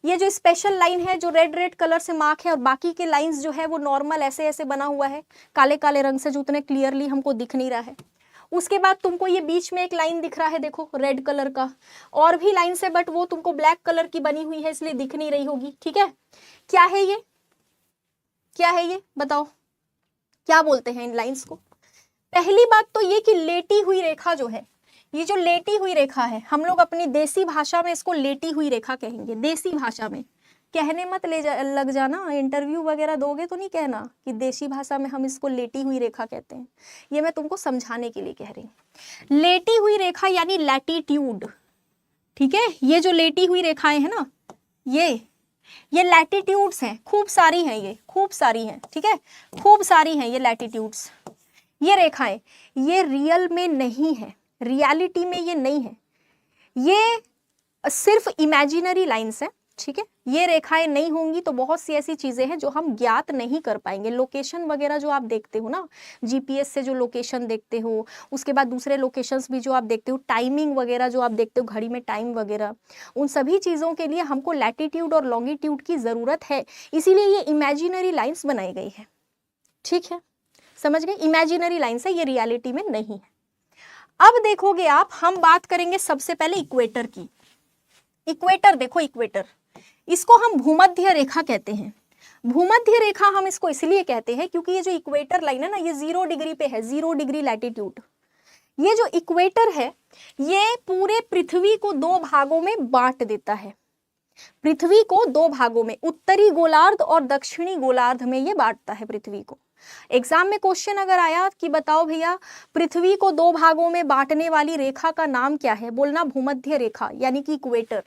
ये जो स्पेशल लाइन है जो रेड रेड कलर से मार्क है, और बाकी के लाइंस जो है वो नॉर्मल ऐसे ऐसे बना हुआ है काले काले रंग से, जो उतने क्लियरली हमको दिख नहीं रहा है। उसके बाद तुमको ये बीच में एक लाइन दिख रहा है, देखो रेड कलर का, और भी लाइन्स है बट वो तुमको ब्लैक कलर की बनी हुई है इसलिए दिख नहीं रही होगी। ठीक है, क्या है ये, क्या है ये बताओ, क्या बोलते हैं इन लाइंस को? पहली बात तो ये कि लेटी हुई रेखा जो है, ये जो लेटी हुई रेखा है, हम लोग अपनी देसी भाषा में इसको लेटी हुई रेखा कहेंगे। देसी भाषा में कहने मत लग जाना, इंटरव्यू वगैरह दोगे तो नहीं कहना कि देसी भाषा में हम इसको लेटी हुई रेखा कहते हैं। ये मैं तुमको समझाने के लिए कह रही हूँ। लेटी हुई रेखा यानी लैटिट्यूड। ठीक है, ये जो लेटी हुई रेखाएं हैं ना, ये लैटिट्यूड्स हैं, खूब सारी हैं, ये खूब सारी हैं। ठीक है, खूब सारी हैं ये लैटिट्यूड्स, ये रेखाएं, ये रियल में नहीं है, रियलिटी में ये नहीं है, ये सिर्फ इमेजिनरी लाइंस है। ठीक है, ये रेखाएं नहीं होंगी तो बहुत सी ऐसी चीजें हैं जो हम ज्ञात नहीं कर पाएंगे। लोकेशन वगैरह जो आप देखते हो ना, जीपीएस से जो लोकेशन देखते हो, उसके बाद दूसरे लोकेशंस भी जो आप देखते हो, टाइमिंग वगैरह जो आप देखते हो, घड़ी में टाइम वगैरह, उन सभी चीज़ों के लिए हमको लैटिट्यूड और लॉन्गिट्यूड की ज़रूरत है, इसीलिए ये इमेजिनरी लाइन्स बनाई गई है। ठीक है, समझ गए, इमेजिनरी लाइन्स है, ये रियलिटी में नहीं है। अब देखोगे आप, हम बात करेंगे सबसे पहले इक्वेटर की। इक्वेटर देखो, इक्वेटर, इसको हम भूमध्य रेखा कहते हैं। भूमध्य रेखा हम इसको इसलिए कहते हैं क्योंकि ये जो इक्वेटर लाइन है ना, ये 0 डिग्री पे है, 0 डिग्री लैटिट्यूड। ये जो इक्वेटर है ये पूरे पृथ्वी को 2 भागों में बांट देता है। पृथ्वी को 2 भागों में, उत्तरी गोलार्ध और दक्षिणी गोलार्ध में ये बांटता है पृथ्वी को। एग्जाम में क्वेश्चन अगर आया कि बताओ भैया पृथ्वी को 2 भागों में बांटने वाली रेखा का नाम क्या है, बोलना भूमध्य रेखा यानी कि इक्वेटर।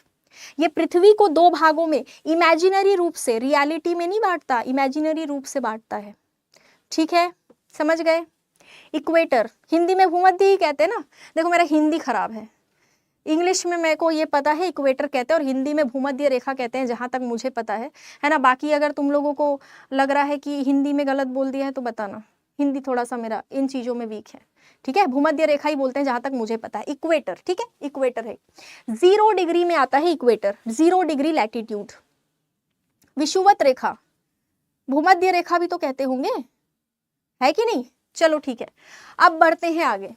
ये पृथ्वी को 2 भागों में इमेजिनरी रूप से, रियलिटी में नहीं बांटता, इमेजिनरी रूप से बांटता है। ठीक है, समझ गए। इक्वेटर हिंदी में भूमध्य ही कहते हैं ना। देखो मेरा हिंदी खराब है, इंग्लिश में मेरे को ये पता है इक्वेटर कहते हैं और हिंदी में भूमध्य रेखा कहते हैं, जहां तक मुझे पता है ना। बाकी अगर तुम लोगों को लग रहा है कि हिंदी में गलत बोल दिया है तो बताना, हिंदी थोड़ा सा मेरा इन चीज़ों में वीक है। ठीक है, भूमध्य रेखा ही बोलते हैं जहां तक मुझे पता है। इक्वेटर, ठीक है, इक्वेटर है, 0 डिग्री में आता है इक्वेटर, 0 डिग्री लैटिट्यूड। विषुवत रेखा, भूमध्य रेखा भी तो कहते होंगे, है कि नहीं? चलो ठीक है, अब बढ़ते हैं आगे।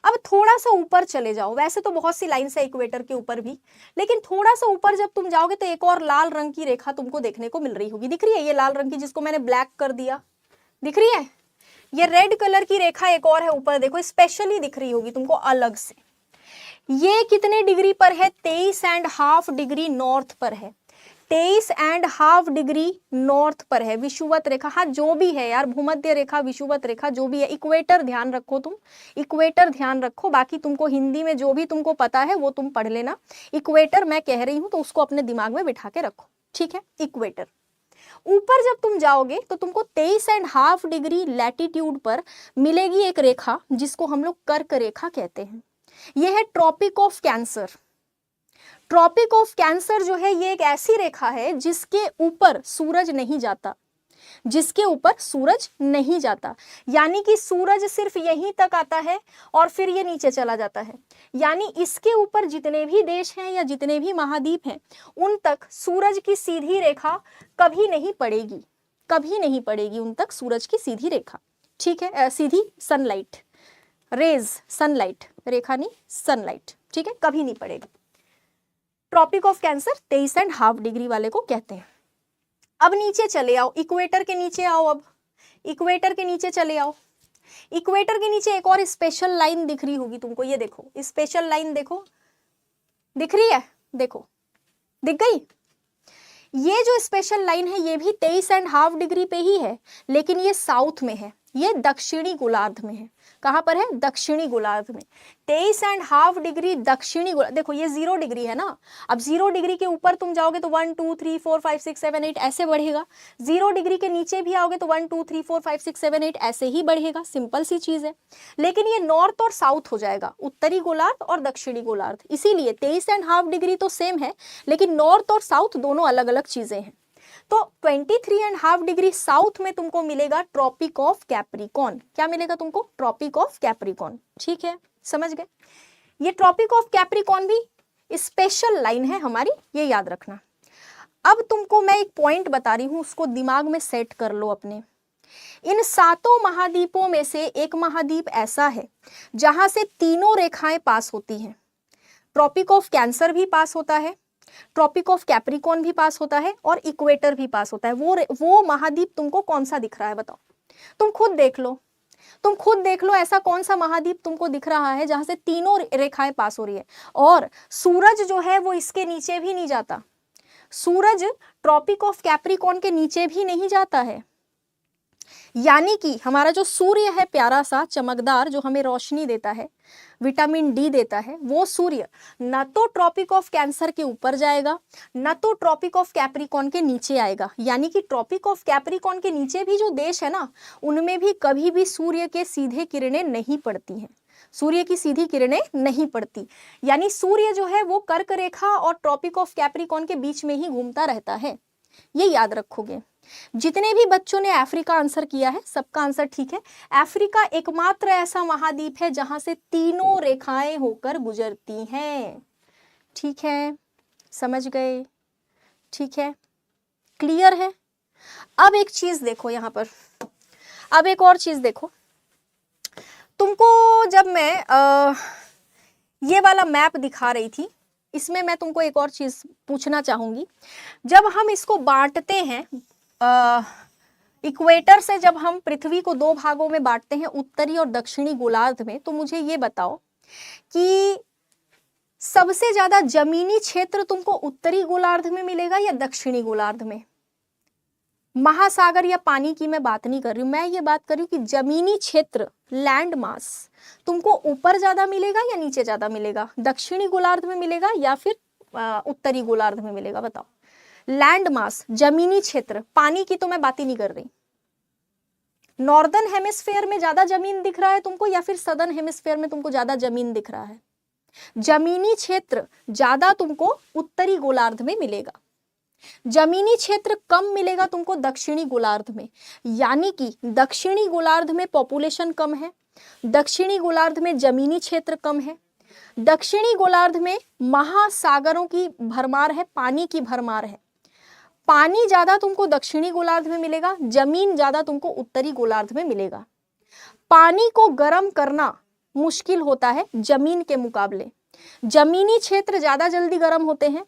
अब थोड़ा सा ऊपर चले जाओ, वैसे तो बहुत सी लाइन्स है इक्वेटर के ऊपर भी, लेकिन थोड़ा सा ऊपर जब तुम जाओगे तो एक और लाल रंग की रेखा तुमको देखने को मिल रही होगी। दिख रही है ये लाल रंग की, जिसको मैंने ब्लैक कर दिया, दिख रही है? ये रेड कलर की रेखा एक और है ऊपर, देखो स्पेशली दिख रही होगी तुमको अलग से। ये कितने डिग्री पर है? 23.5 डिग्री नॉर्थ पर है, 23.5 डिग्री नॉर्थ पर है विषुवत रेखा। हाँ जो भी है यार, भूमध्य रेखा, विषुवत रेखा, जो भी है, इक्वेटर ध्यान रखो तुम, इक्वेटर ध्यान रखो। बाकी तुमको हिंदी में जो भी तुमको पता है वो तुम पढ़ लेना। इक्वेटर मैं कह रही हूँ तो उसको अपने दिमाग में बिठा के रखो। ठीक है, इक्वेटर। ऊपर जब तुम जाओगे तो तुमको 23.5 डिग्री लैटिट्यूड पर मिलेगी एक रेखा जिसको हम लोग कर्क रेखा कहते हैं। यह है Tropic of Cancer. Tropic of Cancer जो है ये एक ऐसी रेखा है जिसके ऊपर सूरज नहीं जाता, जिसके ऊपर सूरज नहीं जाता, यानी कि सूरज सिर्फ यहीं तक आता है और फिर ये नीचे चला जाता है। यानी इसके ऊपर जितने भी देश हैं या जितने भी महाद्वीप हैं उन तक सूरज की सीधी रेखा कभी नहीं पड़ेगी, कभी नहीं पड़ेगी उन तक सूरज की सीधी रेखा। ठीक है, सीधी सनलाइट रेज, सनलाइट रेखा नहीं, सनलाइट, ठीक है, कभी नहीं पड़ेगी। ट्रॉपिक ऑफ कैंसर 23.5 डिग्री वाले को कहते हैं। अब नीचे चले आओ, इक्वेटर के नीचे आओ, अब इक्वेटर के नीचे चले आओ। इक्वेटर के नीचे एक और स्पेशल लाइन दिख रही होगी तुमको, ये देखो स्पेशल लाइन, देखो दिख रही है, देखो दिख गई। ये जो स्पेशल लाइन है ये भी 23.5 डिग्री पे ही है, लेकिन ये साउथ में है, ये दक्षिणी गोलार्ध में है। कहां पर है? दक्षिणी गोलार्ध में। 23.5 डिग्री दक्षिणी गोलार्ध, देखो ये 0 डिग्री है ना। अब 0 डिग्री के ऊपर तुम जाओगे तो 1 2 3 4 5 6 7 8 ऐसे बढ़ेगा। 0 डिग्री के नीचे भी आओगे तो 1 2 3 4 5 6 7 8 ऐसे ही बढ़ेगा। सिंपल सी चीज है, लेकिन ये नॉर्थ और साउथ हो जाएगा, उत्तरी गोलार्ध और दक्षिणी गोलार्ध। इसीलिए 23.5 डिग्री तो सेम है, लेकिन नॉर्थ और साउथ दोनों अलग अलग चीजें हैं। तो 23.5 डिग्री साउथ में तुमको मिलेगा ट्रॉपिक ऑफ कैप्रिकॉर्न। क्या मिलेगा तुमको? Tropic of Capricorn. ठीक है, समझ गए। ये ट्रॉपिक ऑफ कैप्रिकॉर्न भी स्पेशल लाइन है हमारी, ये याद रखना। अब तुमको मैं एक पॉइंट बता रही हूं, उसको दिमाग में सेट कर लो अपने। इन 7 महाद्वीपों में से एक महाद्वीप ऐसा है जहां से तीनों रेखाएं पास होती हैं। ट्रॉपिक ऑफ कैंसर भी पास होता है, ट्रॉपिक ऑफ कैप्रिकॉर्न भी पास होता है और इक्वेटर भी पास होता है। वो महाद्वीप तुमको कौन सा दिख रहा है बताओ? तुम खुद देख लो, तुम खुद देख लो, ऐसा कौन सा महाद्वीप तुमको दिख रहा है जहां से तीनों रेखाएं पास हो रही है। और सूरज जो है वो इसके नीचे भी नहीं जाता, सूरज ट्रॉपिक ऑफ कैप्रिकॉर्न के नीचे भी नहीं जाता है। यानी कि हमारा जो सूर्य है प्यारा सा चमकदार, जो हमें रोशनी देता है, विटामिन डी देता है, वो सूर्य न तो ट्रॉपिक ऑफ कैंसर के ऊपर जाएगा, न तो ट्रॉपिक ऑफ कैप्रिकॉर्न के नीचे आएगा। यानी कि ट्रॉपिक ऑफ कैप्रिकॉर्न के नीचे भी जो देश है ना, उनमें भी कभी भी सूर्य के सीधे किरणें नहीं पड़ती हैं, सूर्य की सीधी किरणें नहीं पड़ती। यानी सूर्य जो है वो कर्क रेखा और ट्रॉपिक ऑफ कैप्रिकॉर्न के बीच में ही घूमता रहता है, ये याद रखोगे। जितने भी बच्चों ने अफ्रीका आंसर किया है सबका आंसर ठीक है। अफ्रीका एकमात्र ऐसा महाद्वीप है जहां से तीनों रेखाएं होकर गुजरती हैं। ठीक है, समझ गए? ठीक है, क्लियर है? अब एक चीज देखो यहां पर, अब एक और चीज देखो। तुमको जब मैं ये वाला मैप दिखा रही थी, इसमें मैं तुमको एक और चीज पूछना चाहूंगी। जब हम इसको बांटते हैं, इक्वेटर से जब हम पृथ्वी को 2 भागों में बांटते हैं, उत्तरी और दक्षिणी गोलार्ध में, तो मुझे ये बताओ कि सबसे ज्यादा जमीनी क्षेत्र तुमको उत्तरी गोलार्ध में मिलेगा या दक्षिणी गोलार्ध में? महासागर या पानी की मैं बात नहीं कर रही हूं, मैं ये बात कर रही हूं कि जमीनी क्षेत्र, लैंड मास तुमको ऊपर ज्यादा मिलेगा या नीचे ज्यादा मिलेगा? दक्षिणी गोलार्ध में मिलेगा या फिर उत्तरी गोलार्ध में मिलेगा? बताओ। लैंड मास, जमीनी क्षेत्र, पानी की तो मैं बात ही नहीं कर रही। नॉर्दर्न हेमिस्फेयर में ज्यादा जमीन दिख रहा है तुमको या फिर सदर्न हेमिस्फेयर में तुमको ज्यादा जमीन दिख रहा है? जमीनी क्षेत्र ज्यादा तुमको उत्तरी गोलार्ध में मिलेगा, जमीनी क्षेत्र कम मिलेगा तुमको दक्षिणी गोलार्ध में। यानी कि दक्षिणी गोलार्ध में पॉपुलेशन कम है, दक्षिणी गोलार्ध में जमीनी क्षेत्र कम है, दक्षिणी गोलार्ध में महासागरों की भरमार है, पानी की भरमार है। पानी ज्यादा तुमको दक्षिणी गोलार्ध में मिलेगा, जमीन ज्यादा तुमको उत्तरी गोलार्ध में मिलेगा। पानी को गर्म करना मुश्किल होता है जमीन के मुकाबले, जमीनी क्षेत्र ज्यादा जल्दी गर्म होते हैं।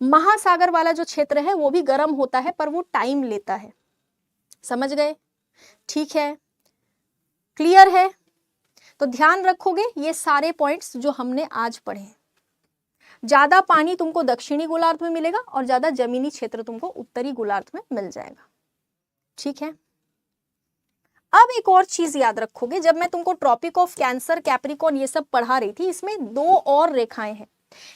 महासागर वाला जो क्षेत्र है वो भी गर्म होता है पर वो टाइम लेता है। समझ गए? ठीक है, क्लियर है? तो ध्यान रखोगे ये सारे पॉइंट्स जो हमने आज पढ़े। ज्यादा पानी तुमको दक्षिणी गोलार्ध में मिलेगा और ज्यादा जमीनी क्षेत्र तुमको उत्तरी गोलार्ध में मिल जाएगा। ठीक है, अब एक और चीज याद रखोगे, जब मैं तुमको ट्रॉपिक ऑफ कैंसर, कैप्रिकॉर्न ये सब पढ़ा रही थी, इसमें 2 और रेखाएं हैं।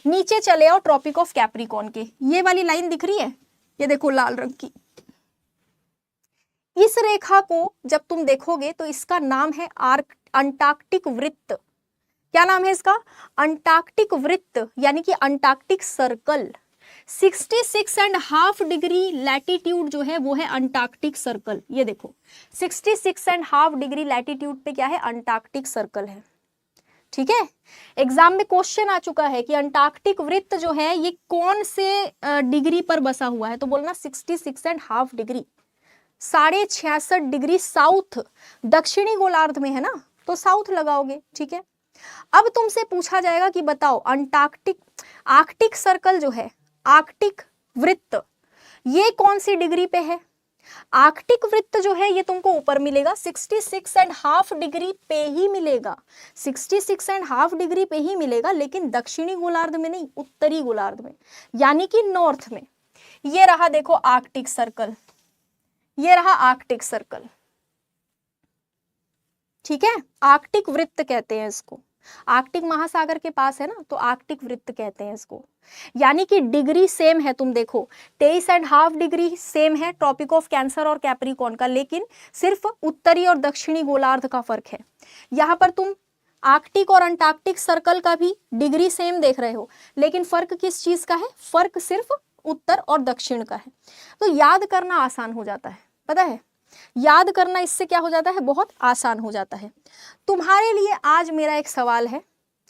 नीचे चले आओ ट्रॉपिक ऑफ कैप्रिकॉर्न के, ये वाली लाइन दिख रही है, ये देखो लाल रंग की। इस रेखा को जब तुम देखोगे तो इसका नाम है अंटार्कटिक वृत्त। क्या नाम है इसका? अंटार्कटिक वृत्त, यानी कि अंटार्कटिक सर्कल। 66.5 डिग्री लैटिट्यूड जो है वो है अंटार्कटिक सर्कल। ये देखो 66.5 डिग्री लैटिट्यूड पे क्या है? अंटार्कटिक सर्कल है। ठीक है, एग्जाम में क्वेश्चन आ चुका है कि अंटार्कटिक वृत्त जो है ये कौन से डिग्री पर बसा हुआ है, तो बोलना 66.5 डिग्री, 66.5 डिग्री साउथ, दक्षिणी गोलार्ध में है ना, तो साउथ लगाओगे। ठीक है, अब तुमसे पूछा जाएगा कि बताओ आर्कटिक सर्कल जो है, आर्कटिक वृत्त, ये कौन सी डिग्री पे है? आर्कटिक वृत्त जो है ये तुमको ऊपर मिलेगा, 66.5 डिग्री पे ही मिलेगा, 66.5 डिग्री पे ही मिलेगा, लेकिन दक्षिणी गोलार्ध में नहीं, उत्तरी गोलार्ध में, यानी कि नॉर्थ में। ये रहा देखो आर्कटिक सर्कल, ये रहा आर्कटिक सर्कल। ठीक है, आर्कटिक वृत्त कहते हैं इसको। आर्कटिक महासागर के पास है ना, तो आर्कटिक वृत्त कहते हैं इसको। यानी कि डिग्री सेम है, तुम देखो 23.5 डिग्री सेम है ट्रॉपिक ऑफ कैंसर और कैप्रिकॉर्न का, लेकिन सिर्फ उत्तरी और दक्षिणी गोलार्ध का फर्क है। यहाँ पर तुम आर्कटिक और अंटार्कटिक सर्कल का भी डिग्री सेम देख रहे हो, लेकिन फर्क किस चीज का है? फर्क सिर्फ उत्तर और दक्षिण का है। तो याद करना आसान हो जाता है, पता है, याद करना इससे क्या हो जाता है? बहुत आसान हो जाता है। तुम्हारे लिए आज मेरा एक सवाल है,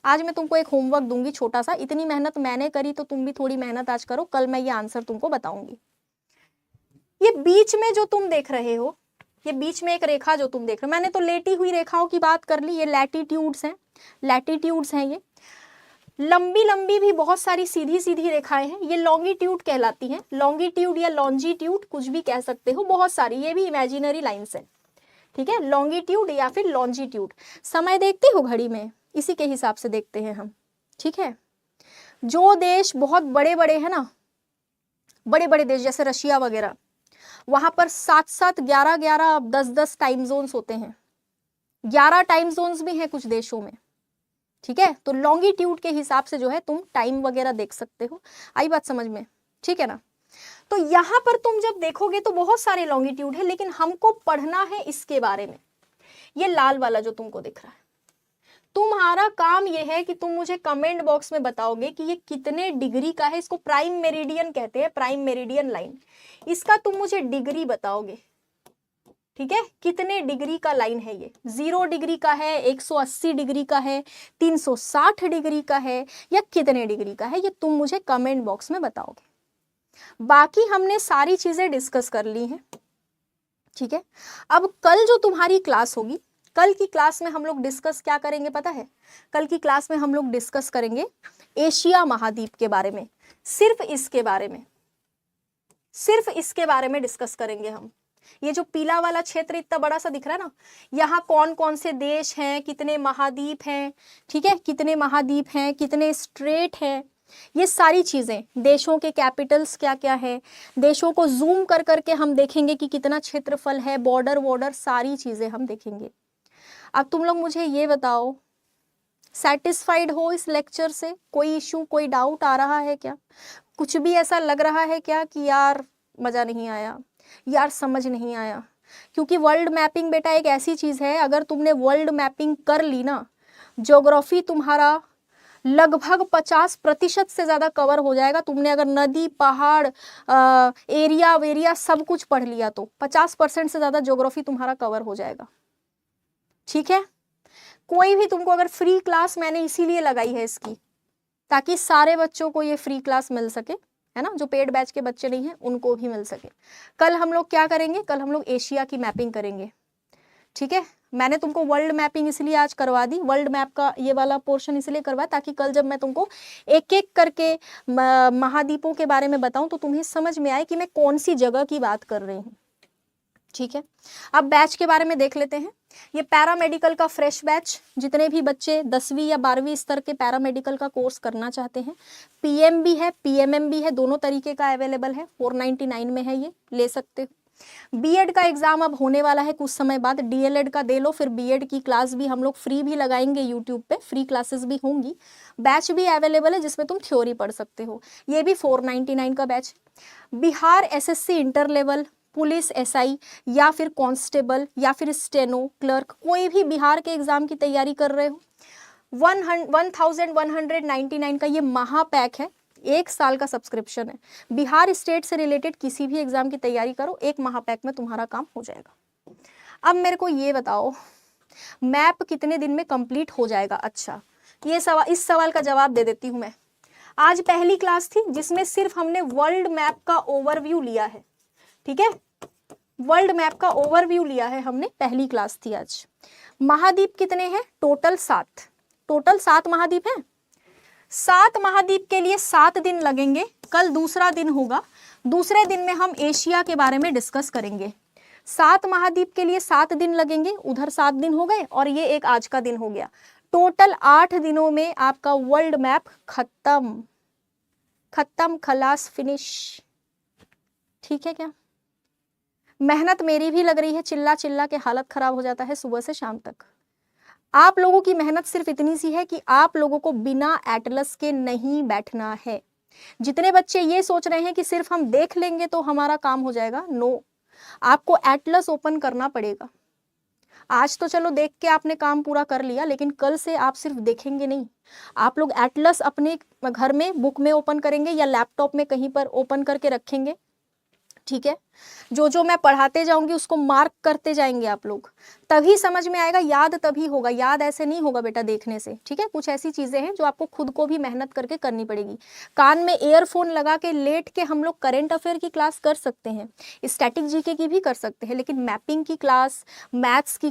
आज मैं तुमको एक होमवर्क दूंगी छोटा सा, इतनी मेहनत मैंने करी तो तुम भी थोड़ी मेहनत आज करो, कल मैं ये आंसर तुमको बताऊंगी। ये बीच में जो तुम देख रहे हो, ये बीच में एक रेखा जो तुम देख रहे हो, मैंने तो लेटी हुई रेखाओं की बात कर ली, ये लैटिट्यूड्स हैं, लैटिट्यूड्स हैं। ये लंबी लंबी भी बहुत सारी सीधी सीधी रेखाएं हैं, ये लॉन्गिट्यूड कहलाती हैं। लॉन्गिट्यूड या लॉन्जिट्यूड कुछ भी कह सकते हो, बहुत सारी, ये भी इमेजिनरी लाइंस है, ठीक है, लॉन्गिट्यूड या फिर लॉन्जिट्यूड। समय देखते हो घड़ी में, इसी के हिसाब से देखते हैं हम, ठीक है। जो देश बहुत बड़े बड़े हैं ना, बड़े बड़े देश जैसे रशिया वगैरह, वहां पर 7-7, 11-11, 10-10 टाइम जोन्स होते हैं, 11 टाइम जोन्स भी हैं कुछ देशों में, ठीक है। तो लॉन्गिट्यूड के हिसाब से जो है तुम टाइम वगैरह देख सकते हो। आई बात समझ में, ठीक है ना। तो यहां पर तुम जब देखोगे तो बहुत सारे लॉन्गिट्यूड है, लेकिन हमको पढ़ना है इसके बारे में। ये लाल वाला जो तुमको दिख रहा है, तुम्हारा काम यह है कि तुम मुझे कमेंट बॉक्स में बताओगे कि ये कितने डिग्री का है। इसको प्राइम मेरिडियन कहते हैं, प्राइम मेरिडियन लाइन। इसका तुम मुझे डिग्री बताओगे, ठीक है, कितने डिग्री का लाइन है ये। 0 डिग्री का है, 180 डिग्री का है, 360 डिग्री का है, या कितने डिग्री का है, ये तुम मुझे कमेंट बॉक्स में बताओगे। बाकी हमने सारी चीजें डिस्कस कर ली हैं, ठीक है। अब कल जो तुम्हारी क्लास होगी, कल की क्लास में हम लोग डिस्कस क्या करेंगे पता है? कल की क्लास में हम लोग डिस्कस करेंगे एशिया महाद्वीप के बारे में, सिर्फ इसके बारे में, सिर्फ इसके बारे में डिस्कस करेंगे हम। ये जो पीला वाला क्षेत्र इतना बड़ा सा दिख रहा है ना, यहाँ कौन कौन से देश हैं, कितने महाद्वीप हैं, ठीक है, कितने महाद्वीप हैं, कितने स्ट्रेट हैं, ये सारी चीजें, देशों के कैपिटल्स क्या क्या है, देशों को जूम कर करके हम देखेंगे कि कितना क्षेत्रफल है, बॉर्डर वॉर्डर, सारी चीजें हम देखेंगे। अब तुम लोग मुझे ये बताओ, सेटिस्फाइड हो इस लेक्चर से? कोई इशू, कोई डाउट आ रहा है क्या? कुछ भी ऐसा लग रहा है क्या कि यार मजा नहीं आया, यार समझ नहीं आया? क्योंकि वर्ल्ड मैपिंग बेटा एक ऐसी चीज है, अगर तुमने वर्ल्ड मैपिंग कर ली ना, ज्योग्राफी तुम्हारा लगभग 50% से ज्यादा कवर हो जाएगा। तुमने अगर नदी, पहाड़, एरिया वेरिया सब कुछ पढ़ लिया तो 50% से ज्यादा ज्योग्राफी तुम्हारा कवर हो जाएगा, ठीक है। कोई भी तुमको अगर फ्री क्लास, मैंने इसीलिए लगाई है इसकी, ताकि सारे बच्चों को ये फ्री क्लास मिल सके, है ना, जो पेड बैच के बच्चे नहीं हैं उनको भी मिल सके। कल हम लोग क्या करेंगे? कल हम लोग एशिया की मैपिंग करेंगे, ठीक है। मैंने तुमको वर्ल्ड मैपिंग इसलिए आज करवा दी, वर्ल्ड मैप का ये वाला पोर्शन इसलिए करवाया ताकि कल जब मैं तुमको एक एक करके महाद्वीपों के बारे में बताऊं तो तुम्हें समझ में आए कि मैं कौन सी जगह की बात कर रही हूँ, ठीक है। अब बैच के बारे में देख लेते हैं। ये पैरामेडिकल का फ्रेश बैच, जितने भी बच्चे 10वीं या 12वीं स्तर के पैरामेडिकल का कोर्स करना चाहते हैं, पीएम भी है, पीएमएम भी है, दोनों तरीके का अवेलेबल है, 499 में है, ये ले सकते हो। बीएड का एग्जाम अब होने वाला है कुछ समय बाद, डीएलएड का दे लो, फिर बीएड की क्लास भी हम लोग फ्री भी लगाएंगे यूट्यूब पे, फ्री क्लासेस भी होंगी। बैच भी अवेलेबल है जिसमें तुम थ्योरी पढ़ सकते हो, ये भी 499 का batch. Bihar SSC inter level, police SI या फिर कांस्टेबल या फिर स्टेनो क्लर्क, कोई भी बिहार के एग्जाम की तैयारी कर रहे हो, 1199 का ये महापैक है, 1 साल का सब्सक्रिप्शन है। बिहार स्टेट से रिलेटेड किसी भी एग्जाम की तैयारी करो, एक महापैक में तुम्हारा काम हो जाएगा। अब मेरे को ये बताओ, मैप कितने दिन में कंप्लीट हो जाएगा? अच्छा, ये सवाल, इस सवाल का जवाब दे देती हूँ मैं। आज पहली क्लास थी जिसमें सिर्फ हमने वर्ल्ड मैप का ओवरव्यू लिया है, ठीक है, वर्ल्ड मैप का ओवरव्यू लिया है हमने, पहली क्लास थी आज। महाद्वीप कितने हैं? टोटल 7, टोटल 7 महाद्वीप हैं। 7 महाद्वीप के लिए 7 दिन लगेंगे। कल दूसरा दिन होगा, दूसरे दिन में हम एशिया के बारे में डिस्कस करेंगे। 7 महाद्वीप के लिए 7 दिन लगेंगे, उधर 7 दिन हो गए और ये एक आज का दिन हो गया। टोटल 8 दिनों में आपका वर्ल्ड मैप खत्म, खत्म, खलास, फिनिश, ठीक है क्या? मेहनत मेरी भी लग रही है, चिल्ला चिल्ला के हालत खराब हो जाता है सुबह से शाम तक। आप लोगों की मेहनत सिर्फ इतनी सी है कि आप लोगों को बिना एटलस के नहीं बैठना है। जितने बच्चे ये सोच रहे हैं कि सिर्फ हम देख लेंगे तो हमारा काम हो जाएगा, नो, आपको एटलस ओपन करना पड़ेगा। आज तो चलो देख के आपने काम पूरा कर लिया, लेकिन कल से आप सिर्फ देखेंगे नहीं, आप लोग एटलस अपने घर में बुक में ओपन करेंगे या लैपटॉप में कहीं पर ओपन करके रखेंगे, ठीक है, जो जो मैं पढ़ाते जाऊंगी उसको मार्क करते जाएंगे आप लोग, तभी समझ में आएगा, याद तभी होगा, याद ऐसे नहीं होगा बेटा देखने से। ठीक है, कुछ ऐसी चीजें हैं जो आपको खुद को भी मेहनत करके करनी पड़ेगी। कान में ईयरफोन लगा के लेट के हम लोग करंट अफेयर की क्लास कर सकते हैं, स्टैटिक जीके की भी कर सकते हैं, लेकिन मैपिंग की क्लास, मैथ्स की